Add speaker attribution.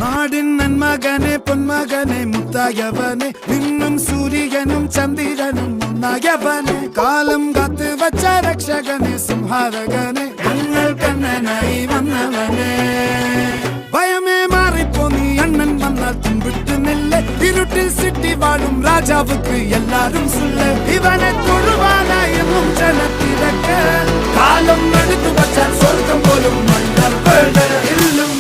Speaker 1: നാടിൻ നന്മകനെ പൊന്മകനെ മുത്തായവനെ നിന്നും സൂര്യനും ചന്ദ്രനും ഒന്നായവനെ കാലം കാത്ത് വച്ച രക്ഷകനെ സംഹാരകനെ ഞങ്ങൾ കണ്ണനായി വന്നവനെ ഭയമേ മാറിപ്പോ നീ അണ്ണൻ വന്നാൽ തുമ്പിട്ട് നെല്ല് ഇരുട്ടിൽ സിറ്റി വാഴും രാജാവുക്ക് എല്ലാരും സുല്ല് ഇവനെ തൊഴുവാനായെന്നും ജനത്തിരക്ക് കാലം എടുത്തു വച്ചാൽ സ്വർഗം പോലും മണ്ണൽ ഇല്ലും